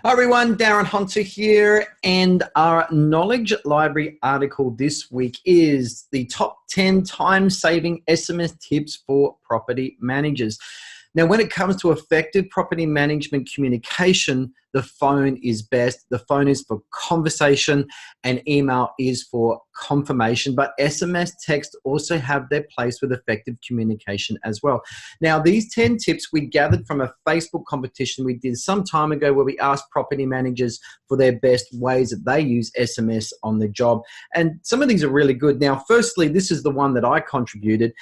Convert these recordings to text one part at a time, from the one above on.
Hi everyone, Darren Hunter here, and our Knowledge Library article this week is the top 10 time-saving SMS tips for property managers. Now, when it comes to effective property management communication, the phone is best. The phone is for conversation and email is for confirmation, but SMS text also have their place with effective communication as well. Now, these 10 tips we gathered from a Facebook competition we did some time ago where we asked property managers for their best ways that they use SMS on the job. And some of these are really good. Now, firstly, this is the one that I contributed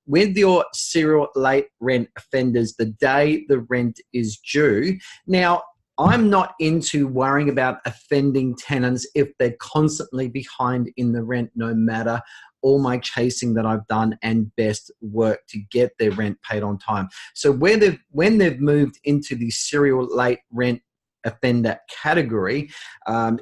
with your serial late rent offenders, the day the rent is due. Now, I'm not into worrying about offending tenants if they're constantly behind in the rent, no matter all my chasing that I've done and best work to get their rent paid on time. So when they've moved into the serial late rent offender category,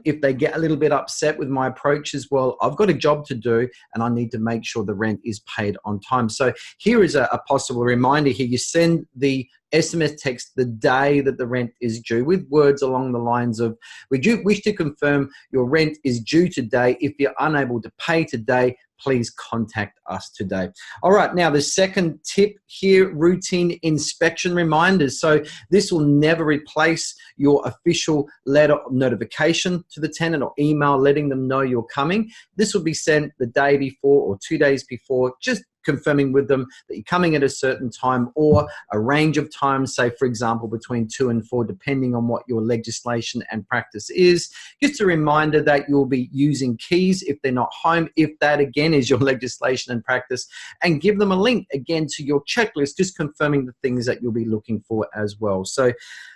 if they get a little bit upset with my approach as well, I've got a job to do and I need to make sure the rent is paid on time. So here is a possible reminder here. You send the SMS text the day that the rent is due with words along the lines of, we do wish to confirm your rent is due today. If you're unable to pay today, please contact us today. All right, now the second tip here, routine inspection reminders. So this will never replace your official letter of notification to the tenant or email letting them know you're coming. This will be sent the day before or 2 days before, just confirming with them that you're coming at a certain time or a range of times, say for example between 2 and 4, depending on what your legislation and practice is. Just a reminder that you'll be using keys if they're not home, if that again is your legislation and practice, and give them a link again to your checklist, just confirming the things that you'll be looking for as well. So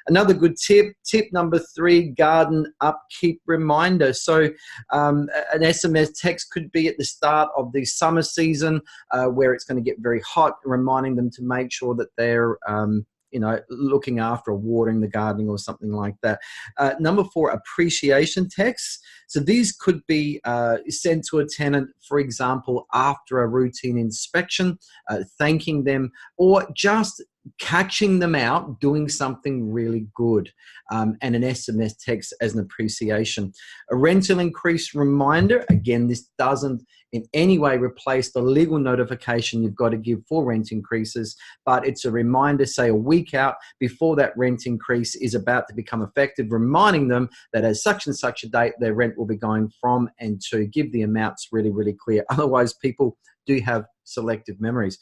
another good tip number 3, garden upkeep reminder. So an SMS text could be at the start of the summer season where it's going to get very hot, reminding them to make sure that they're looking after or watering the gardening or something like that. Number 4, appreciation texts. So these could be sent to a tenant, for example, after a routine inspection, thanking them, or just catching them out doing something really good, and an SMS text as an appreciation. A rental increase reminder. Again, this doesn't in any way replace the legal notification you've got to give for rent increases, but it's a reminder, say a week out before that rent increase is about to become effective, reminding them that as such and such a date, their rent will be going from and to. Give the amounts really, really clear. Otherwise, people do have selective memories.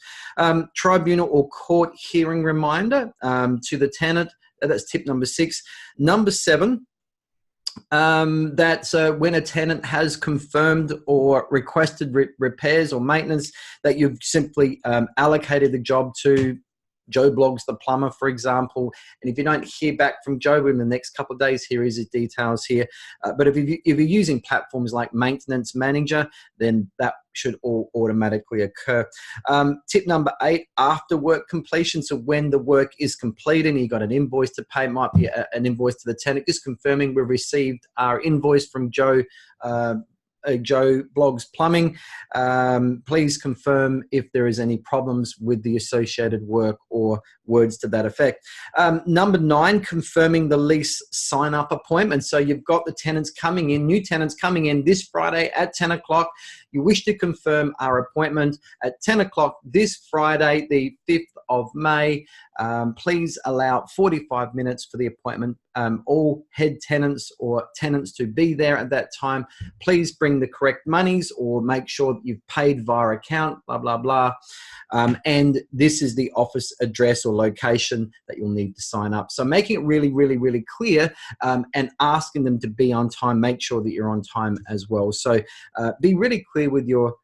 Tribunal or court hearing reminder to the tenant. That's tip number 6. Number 7, that's when a tenant has confirmed or requested repairs or maintenance, that you've simply allocated the job to Joe Bloggs the plumber, for example. And if you don't hear back from Joe in the next couple of days, here is his details here. But if you're using platforms like Maintenance Manager, then that should all automatically occur. Tip number 8, after work completion. So when the work is completed and you've got an invoice to pay, it might be an invoice to the tenant, just confirming we've received our invoice from Joe Bloggs Plumbing. Please confirm if there is any problems with the associated work, or words to that effect. Number 9, confirming the lease sign-up appointment. So you've got the tenants coming in, new tenants coming in this Friday at 10 o'clock. You wish to confirm our appointment at 10 o'clock this Friday, the 5th of May. Please allow 45 minutes for the appointment. All head tenants or tenants to be there at that time. Please bring the correct monies or make sure that you've paid via account, blah, blah, blah. And this is the office address or location that you'll need to sign up. So making it really, really, really clear, and asking them to be on time. Make sure that you're on time as well. So be really clear with your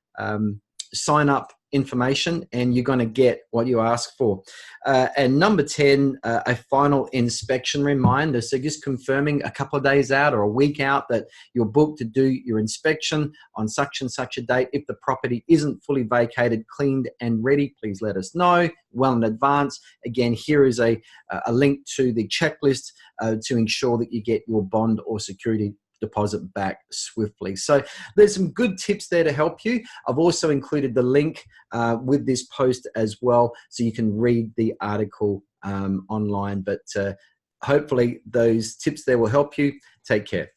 sign up information, and you're going to get what you ask for. And number 10, a final inspection reminder. So just confirming a couple of days out or a week out that you're booked to do your inspection on such and such a date. If the property isn't fully vacated, cleaned and ready, please let us know well in advance. Again, here is a link to the checklist to ensure that you get your bond or security deposit back swiftly. So there's some good tips there to help you. I've also included the link with this post as well, so you can read the article online. But hopefully those tips there will help you. Take care.